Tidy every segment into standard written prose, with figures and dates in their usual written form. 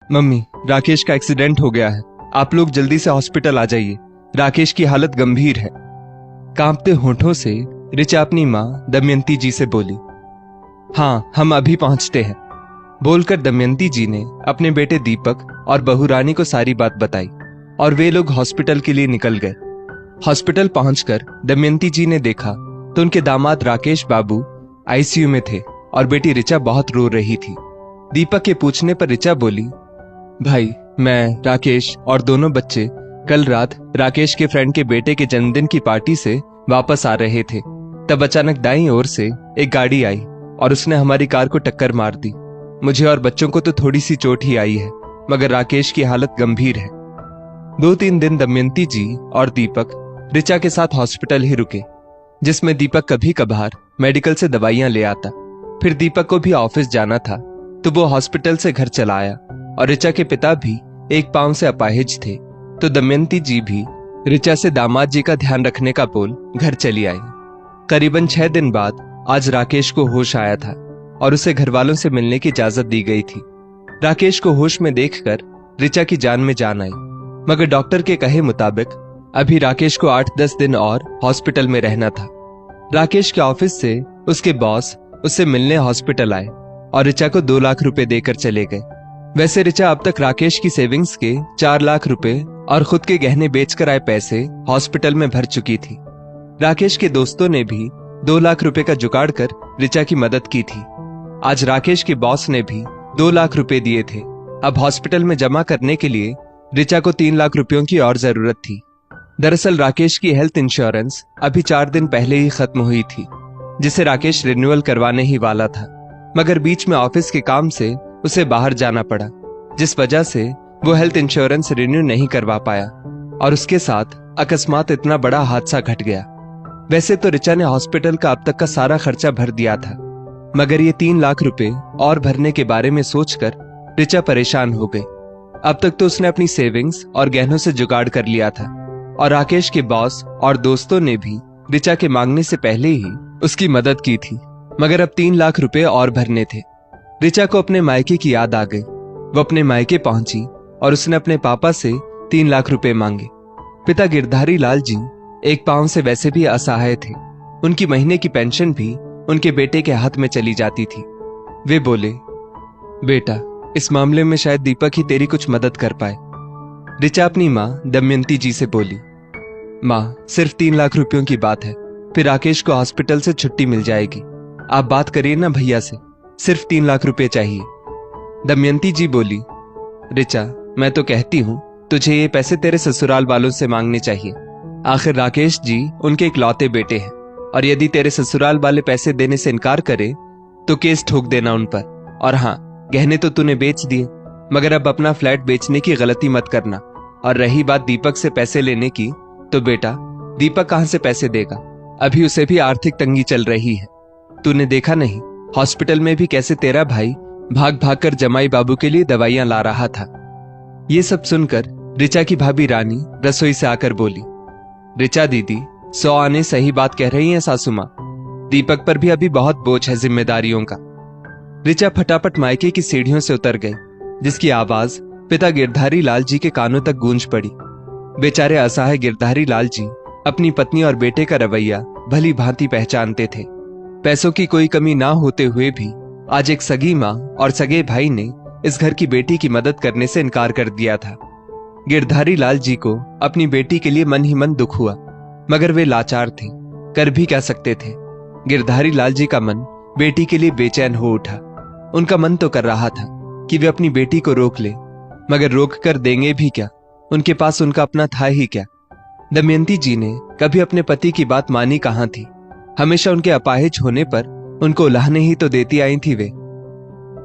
Mummy, Rakesh का accident हो गया है। आप लोग जल्दी से हॉस्पिटल आ जाइए। राकेश की हालत गंभीर है। कांपते होठों से ऋचा अपनी मां दमयंती जी से बोली। हाँ, हम अभी पहुंचते हैं, बोलकर दमयंती जी ने अपने बेटे दीपक और बहू रानी को सारी बात बताई और वे लोग हॉस्पिटल के लिए निकल गए। हॉस्पिटल पहुंचकर दमयंती जी ने देखा तो उनके दामाद राकेश बाबू आईसीयू में थे और बेटी ऋचा बहुत रो रही थी। दीपक के पूछने पर ऋचा बोली, भाई, मैं, राकेश और दोनों बच्चे कल रात राकेश के फ्रेंड के बेटे के जन्मदिन की पार्टी से वापस आ रहे थे। तब अचानक दाईं ओर से एक गाड़ी आई और उसने हमारी कार को टक्कर मार दी। मुझे और बच्चों को तो थोड़ी सी चोट ही आई है, मगर राकेश की हालत गंभीर है। 2-3 दिन दमयंती जी और दीपक ऋचा के साथ हॉस्पिटल ही रुके, जिसमें दीपक कभी कभार मेडिकल से दवाइयां ले आता। फिर दीपक को भी ऑफिस जाना था तो वो हॉस्पिटल से घर चला आया और ऋचा के पिता भी एक पांव से अपाहिज थे, तो दमयंती जी भी ऋचा से दामाद जी का ध्यान रखने का बोल घर चली आई। करीबन 6 दिन बाद आज राकेश को होश आया था और उसे घर वालों से मिलने की इजाजत दी गई थी। राकेश को होश में देखकर ऋचा की जान में जान आई, मगर डॉक्टर के कहे मुताबिक अभी राकेश को 8-10 दिन और हॉस्पिटल में रहना था। राकेश के ऑफिस से उसके बॉस उससे मिलने हॉस्पिटल आए और ऋचा को 2 लाख रुपए देकर चले गए। वैसे ऋचा अब तक राकेश की सेविंग्स के 4 लाख रुपए और खुद के गहने बेचकर आए पैसे हॉस्पिटल में भर चुकी थी। राकेश के दोस्तों ने भी 2 लाख रुपए का जुगाड़ कर ऋचा की मदद की थी। आज राकेश के बॉस ने भी 2 लाख रुपए दिए थे। अब हॉस्पिटल में जमा करने के लिए ऋचा को 3 लाख रुपयों की और जरूरत थी। दरअसल राकेश की हेल्थ इंश्योरेंस अभी 4 दिन पहले ही खत्म हुई थी, जिसे राकेश रिन्यूअल करवाने ही वाला था, मगर बीच में ऑफिस के काम से उसे बाहर जाना पड़ा, जिस वजह से वो हेल्थ इंश्योरेंस रिन्यू नहीं करवा पाया और उसके साथ अकस्मात इतना बड़ा हादसा घट गया। वैसे तो ऋचा ने हॉस्पिटल का अब तक का सारा खर्चा भर दिया था, मगर ये 3 लाख रुपए और भरने के बारे में सोचकर ऋचा परेशान हो गई। अब तक तो उसने अपनी सेविंग्स और गहनों से जुगाड़ कर लिया था और राकेश के बॉस और दोस्तों ने भी ऋचा के मांगने से पहले ही उसकी मदद की थी, मगर अब 3 लाख रुपए और भरने थे। ऋचा को अपने मायके की याद आ गई। वो अपने मायके पहुंची और उसने अपने पापा से 3 लाख रुपए मांगे। पिता गिरधारी लाल जी एक पांव से वैसे भी असहाय थे। उनकी महीने की पेंशन भी उनके बेटे के हाथ में चली जाती थी। वे बोले, बेटा, इस मामले में शायद दीपक ही तेरी कुछ मदद कर पाए। ऋचा अपनी मां दमयंती जी से बोली, मां, सिर्फ 3 लाख रुपयों की बात है, फिर राकेश को हॉस्पिटल से छुट्टी मिल जाएगी। आप बात करिए ना भैया से, सिर्फ 3 लाख रुपए चाहिए। दमयंती जी बोली, ऋचा, मैं तो कहती हूँ तुझे ये पैसे तेरे ससुराल वालों से मांगने चाहिए। आखिर राकेश जी उनके इकलौते बेटे हैं और यदि तेरे ससुराल वाले पैसे देने से इनकार करे तो केस ठोक देना उन पर। और हाँ, गहने तो तूने बेच दिए, मगर अब अपना फ्लैट बेचने की गलती मत करना। और रही बात दीपक से पैसे लेने की, तो बेटा, दीपक कहां से पैसे देगा? अभी उसे भी आर्थिक तंगी चल रही है। तूने देखा नहीं हॉस्पिटल में भी कैसे तेरा भाई भाग भाग कर जमाई बाबू के लिए दवाइयां ला रहा था। ये सब सुनकर ऋचा की भाभी रानी रसोई से आकर बोली, ऋचा दीदी, 100 आने सही बात कह रही हैं सासू मां। दीपक पर भी अभी बहुत बोझ है जिम्मेदारियों का। ऋचा फटाफट मायके की सीढ़ियों से उतर गई, जिसकी आवाज पिता गिरधारी लाल जी के कानों तक गूंज पड़ी। बेचारे असहाय गिरधारी लाल जी अपनी पत्नी और बेटे का रवैया भली भांति पहचानते थे। पैसों की कोई कमी ना होते हुए भी आज एक सगी मां और सगे भाई ने इस घर की बेटी की मदद करने से इनकार कर दिया था। गिरधारी लाल जी को अपनी बेटी के लिए मन ही मन दुख हुआ, मगर वे लाचार थे, कर भी क्या सकते थे। गिरधारी लाल जी का मन बेटी के लिए बेचैन हो उठा। उनका मन तो कर रहा था कि वे अपनी बेटी को रोक ले, मगर रोक कर देंगे भी क्या? उनके पास उनका अपना था ही क्या? दमयंती जी ने कभी अपने पति की बात मानी कहां थी? हमेशा उनके अपाहिज होने पर उनको उलाहने ही तो देती आई थी वे।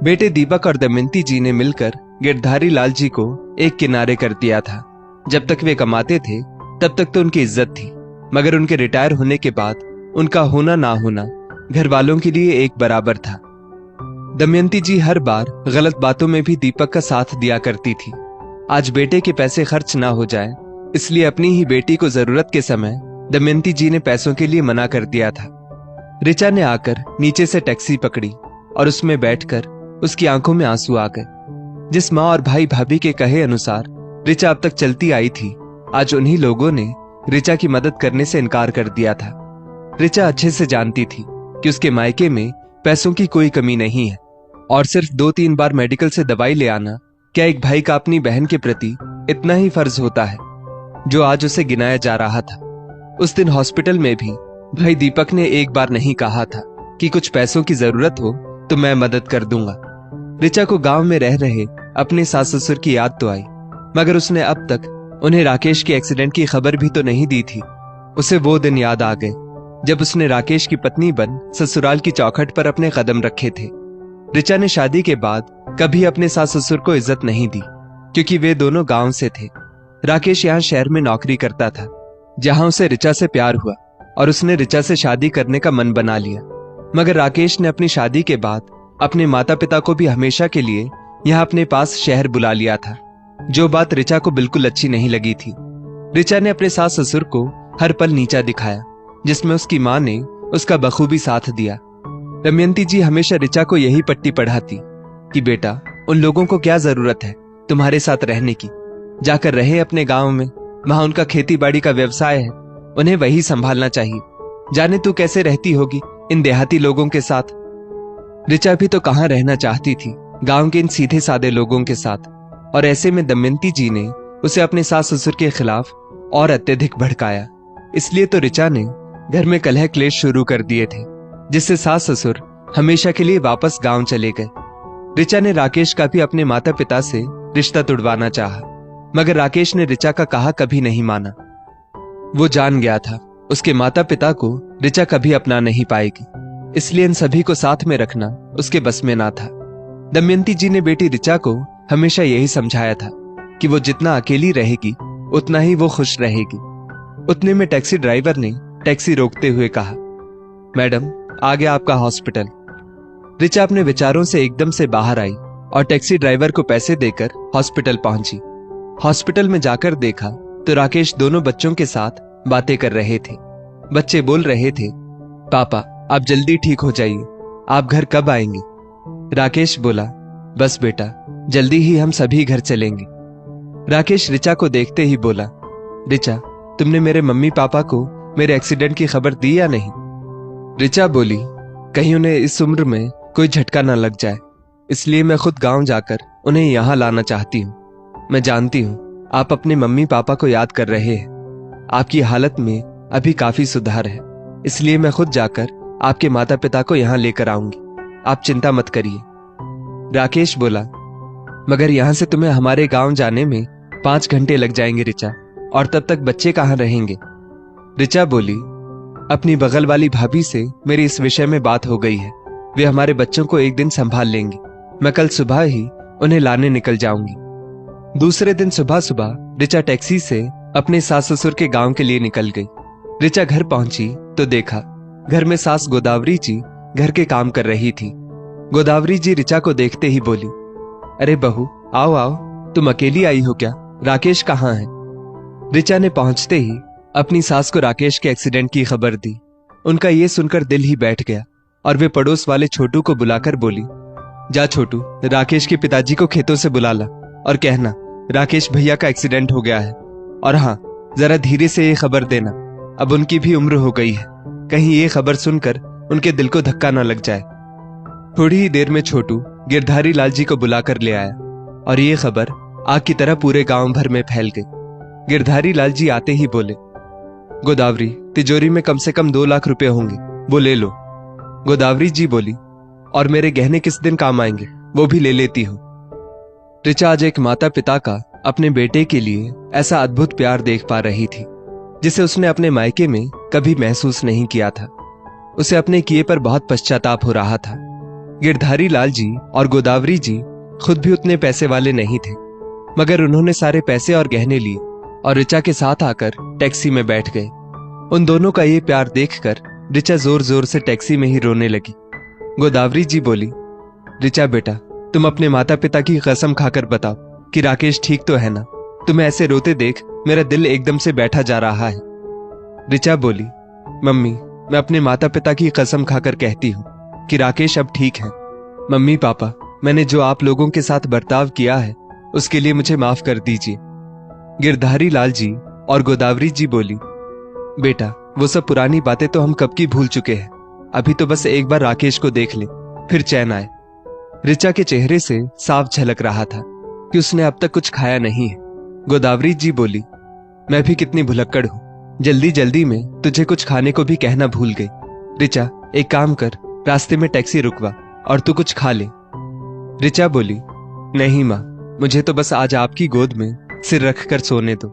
बेटे दीपक और दमयंती जी ने मिलकर गिरधारी लाल जी को एक किनारे कर दिया था। जब तक वे कमाते थे तब तक तो उनकी इज्जत थी, मगर उनके रिटायर होने के बाद उनका होना ना होना घर वालों के लिए एक बराबर था। दमयंती जी हर बार गलत बातों में भी दीपक का साथ दिया करती थी। आज बेटे के पैसे खर्च ना हो जाए, इसलिए अपनी ही बेटी को जरूरत के समय दमयंती जी ने पैसों के लिए मना कर दिया था। ऋचा ने आकर नीचे से टैक्सी पकड़ी और उसमें बैठकर उसकी आंखों में आंसू आ गए। जिस माँ और भाई भाभी के कहे अनुसार ऋचा अब तक चलती आई थी, आज उन्हीं लोगों ने ऋचा की मदद करने से इनकार कर दिया था। ऋचा अच्छे से जानती थी कि उसके मायके में पैसों की कोई कमी नहीं है और सिर्फ 2-3 बार मेडिकल से दवाई ले आना क्या एक भाई का अपनी बहन के प्रति इतना ही फर्ज होता है, जो आज उसे गिनाया जा रहा था। उस दिन हॉस्पिटल में भी भाई दीपक ने एक बार नहीं कहा था कि कुछ पैसों की जरूरत हो तो मैं मदद कर दूंगा। ऋचा को गांव में रह रहे अपने सास ससुर की याद तो आई, मगर उसने अब तक उन्हें राकेश के एक्सीडेंट की खबर भी तो नहीं दी थी। उसे वो दिन याद आ गए जब उसने राकेश की पत्नी बन ससुराल की चौखट पर अपने कदम रखे थे। ऋचा ने शादी के बाद कभी अपने सास ससुर को इज्जत नहीं दी, क्योंकि वे दोनों गांव से थे। राकेश यहाँ शहर में नौकरी करता था, जहां उसे ऋचा से प्यार हुआ और उसने ऋचा से शादी करने का मन बना लिया। मगर राकेश ने अपनी शादी के बाद अपने माता पिता को भी हमेशा के लिए यहाँ अपने पास शहर बुला लिया था, जो बात ऋचा को बिल्कुल अच्छी नहीं लगी थी। ऋचा ने अपने सास ससुर को हर पल नीचा दिखाया, जिसमें उसकी माँ ने उसका बखूबी साथ दिया। दमयंती जी हमेशा ऋचा को यही पट्टी पढ़ाती कि बेटा, उन लोगों को क्या जरूरत है तुम्हारे साथ रहने की, जाकर रहे अपने गांव में, वहां उनका खेती बाड़ी का व्यवसाय है, उन्हें वही संभालना चाहिए। जाने तू कैसे रहती होगी इन देहाती लोगों के साथ। ऋचा भी तो कहां रहना चाहती थी, गांव के इन सीधे सादे लोगों के साथ, और ऐसे में दमयंती जी ने उसे अपने सास ससुर के खिलाफ और अत्यधिक भड़काया। इसलिए तो ऋचा ने घर में कलह क्लेश शुरू कर दिए थे, जिससे सास ससुर हमेशा के लिए वापस गांव चले गए। ऋचा ने राकेश का भी अपने माता पिता से रिश्ता तुड़वाना चाहा, मगर राकेश ने ऋचा का कहा कभी नहीं माना। वो जान गया था उसके माता पिता को ऋचा कभी अपना नहीं पाएगी, इसलिए इन सभी को साथ में रखना उसके बस में ना था। दमयंती जी ने बेटी ऋचा को हमेशा यही समझाया था कि वो जितना अकेली रहेगी उतना ही वो खुश रहेगी। उतने में टैक्सी ड्राइवर ने टैक्सी रोकते हुए कहा, मैडम, आ गया आपका हॉस्पिटल। ऋचा अपने विचारों से एकदम से बाहर आई और टैक्सी ड्राइवर को पैसे देकर हॉस्पिटल पहुंची। हॉस्पिटल में जाकर देखा तो राकेश दोनों बच्चों के साथ बातें कर रहे थे। बच्चे बोल रहे थे, पापा आप जल्दी ठीक हो जाइए, आप घर कब आएंगे? राकेश बोला, बस बेटा, जल्दी ही हम सभी घर चलेंगे। राकेश ऋचा को देखते ही बोला, ऋचा, तुमने मेरे मम्मी पापा को मेरे एक्सीडेंट की खबर दी या नहीं? ऋचा बोली, कहीं उन्हें इस उम्र में कोई झटका ना लग जाए, इसलिए मैं खुद गांव जाकर उन्हें यहां लाना चाहती हूं। मैं जानती हूं आप अपने मम्मी पापा को याद कर रहे हैं, आपकी हालत में अभी काफी सुधार है, इसलिए मैं खुद जाकर आपके माता पिता को यहां लेकर आऊंगी, आप चिंता मत करिए। राकेश बोला, मगर यहां से तुम्हें हमारे गांव जाने में 5 घंटे लग जाएंगे ऋचा, और तब तक बच्चे कहां रहेंगे? ऋचा बोली, अपनी बगल वाली भाभी से मेरी इस विषय में बात हो गई है, वे हमारे बच्चों को एक दिन संभाल लेंगी। मैं कल सुबह ही उन्हें लाने निकल जाऊंगी। दूसरे दिन सुबह सुबह ऋचा टैक्सी से अपने सास ससुर के गांव के लिए निकल गई। ऋचा घर पहुंची तो देखा घर में सास गोदावरी जी घर के काम कर रही थी। गोदावरी जी ऋचा को देखते ही बोली, अरे बहू, आओ आओ, तुम अकेली आई हो क्या? राकेश कहाँ है? ऋचा ने पहुंचते ही अपनी सास को राकेश के एक्सीडेंट की खबर दी। उनका ये सुनकर दिल ही बैठ गया और वे पड़ोस वाले छोटू को बुलाकर बोली, जा छोटू, राकेश के पिताजी को खेतों से बुला ला और कहना राकेश भैया का एक्सीडेंट हो गया है, और हाँ, जरा धीरे से ये खबर देना, अब उनकी भी उम्र हो गई है, कहीं ये खबर सुनकर उनके दिल को धक्का न लग जाए। थोड़ी ही देर में छोटू गिरधारी लाल जी को बुलाकर ले आया और ये खबर आग की तरह पूरे गांव भर में फैल गई। गिरधारी लाल जी आते ही बोले, गोदावरी, तिजोरी में कम से कम 2 लाख रुपए होंगे, वो ले लो। गोदावरी जी बोली, और मेरे गहने किस दिन काम आएंगे, वो भी ले लेती हूं। ऋचा आज एक माता पिता का अपने बेटे के लिए ऐसा अद्भुत प्यार देख पा रही थी, जिसे उसने अपने मायके में कभी महसूस नहीं किया था। उसे अपने किए पर बहुत पश्चाताप हो रहा था। गिरधारी लाल जी और गोदावरी जी खुद भी उतने पैसे वाले नहीं थे, मगर उन्होंने सारे पैसे और गहने लिए और ऋचा के साथ आकर टैक्सी में बैठ गए। उन दोनों का ये प्यार देखकर ऋचा जोर जोर से टैक्सी में ही रोने लगी। गोदावरी जी बोली, ऋचा बेटा, तुम अपने माता पिता की कसम खाकर बताओ कि राकेश ठीक तो है ना? तुम्हें ऐसे रोते देख मेरा दिल एकदम से बैठा जा रहा है। ऋचा बोली, मम्मी, मैं अपने माता पिता की कसम खाकर कहती हूँ कि राकेश अब ठीक है। मम्मी पापा, मैंने जो आप लोगों के साथ बर्ताव किया है उसके लिए मुझे माफ कर दीजिए। गिरधारी लाल जी और गोदावरी जी बोली, बेटा वो सब पुरानी बातें तो हम कब की भूल चुके हैं। अभी तो बस एक बार राकेश को देख ले, फिर चैन आए। ऋचा के चेहरे से साफ झलक रहा था कि उसने अब तक कुछ खाया नहीं है। गोदावरी जी बोली, मैं भी कितनी भुलक्कड़ हूं, जल्दी जल्दी में तुझे कुछ खाने को भी कहना भूल गई। ऋचा एक काम कर, रास्ते में टैक्सी रुकवा और तू कुछ खा ले। ऋचा बोली, नहीं माँ, मुझे तो बस आज आपकी गोद में सिर रख कर सोने दो।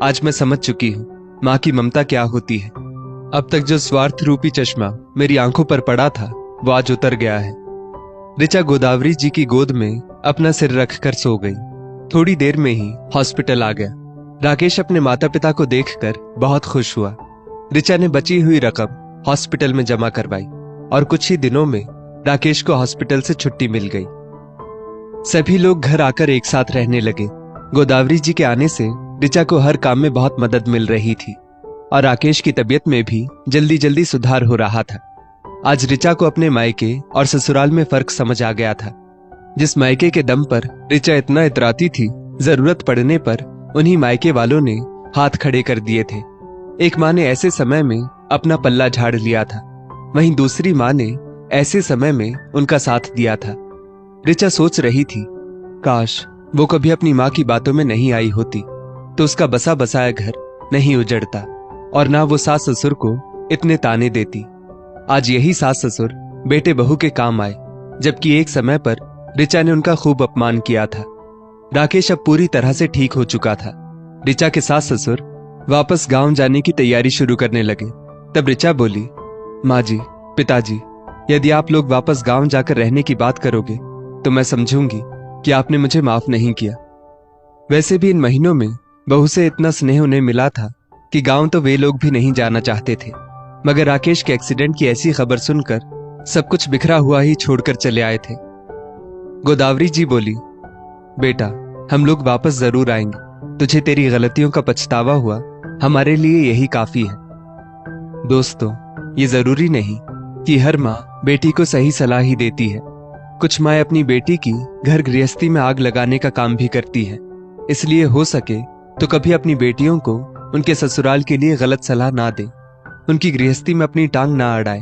आज मैं समझ चुकी हूँ माँ की ममता क्या होती है। अब तक जो स्वार्थ रूपी चश्मा मेरी आंखों पर पड़ा था वो आज उतर गया है। ऋचा गोदावरी जी की गोद में अपना सिर रख कर सो गई। थोड़ी देर में ही हॉस्पिटल आ गया। राकेश अपने माता पिता को देखकर बहुत खुश हुआ। ऋचा ने बची हुई रकम हॉस्पिटल में जमा करवाई और कुछ ही दिनों में राकेश को हॉस्पिटल से छुट्टी मिल गई। सभी लोग घर आकर एक साथ रहने लगे। गोदावरी जी के आने से ऋचा को हर काम में बहुत मदद मिल रही थी और राकेश की तबीयत में भी जल्दी जल्दी सुधार हो रहा था। आज ऋचा को अपने मायके और ससुराल में फर्क समझ आ गया था। जिस मायके के दम पर ऋचा इतना इतराती थी, जरूरत पड़ने पर उन्हीं मायके वालों ने हाथ खड़े कर दिए थे। एक माँ ने ऐसे समय में अपना पल्ला झाड़ लिया था, वहीं दूसरी माँ ने ऐसे समय में उनका साथ दिया था। ऋचा सोच रही थी, काश वो कभी अपनी माँ की बातों में नहीं आई होती तो उसका बसा बसाया घर नहीं उजड़ता और ना वो सास ससुर को इतने ताने देती। आज यही सास ससुर बेटे बहू के काम आए, जबकि एक समय पर ऋचा ने उनका खूब अपमान किया था। राकेश अब पूरी तरह से ठीक हो चुका था। ऋचा के सास ससुर वापस गांव जाने की तैयारी शुरू करने लगे। तब ऋचा बोली, माँ जी, पिताजी, यदि आप लोग वापस गांव जाकर रहने की बात करोगे तो मैं समझूंगी कि आपने मुझे माफ नहीं किया। वैसे भी इन महीनों में बहू से इतना स्नेह उन्हें मिला था कि गांव तो वे लोग भी नहीं जाना चाहते थे, मगर राकेश के एक्सीडेंट की ऐसी खबर सुनकर सब कुछ बिखरा हुआ ही छोड़कर चले आए थे। गोदावरी जी बोली, बेटा हम लोग वापस जरूर आएंगे। तुझे तेरी गलतियों का पछतावा हुआ, हमारे लिए यही काफी है। दोस्तों, ये जरूरी नहीं कि हर माँ बेटी को सही सलाह ही देती है। कुछ माँ अपनी बेटी की घर गृहस्थी में आग लगाने का काम भी करती है। इसलिए हो सके तो कभी अपनी बेटियों को उनके ससुराल के लिए गलत सलाह ना दे, उनकी गृहस्थी में अपनी टांग ना अड़ाए।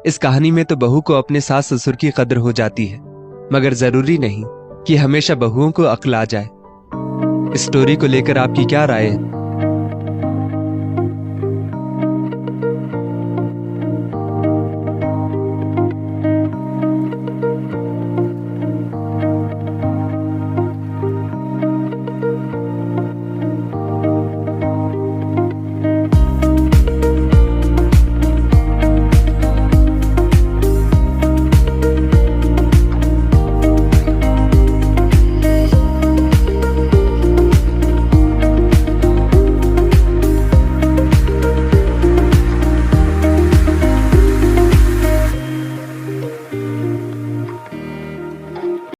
इस कहानी में तो बहू को अपने सास ससुर की कद्र हो जाती है, मगर जरूरी नहीं कि हमेशा बहुओं को अक्ल आ जाए। इस स्टोरी को लेकर आपकी क्या राय है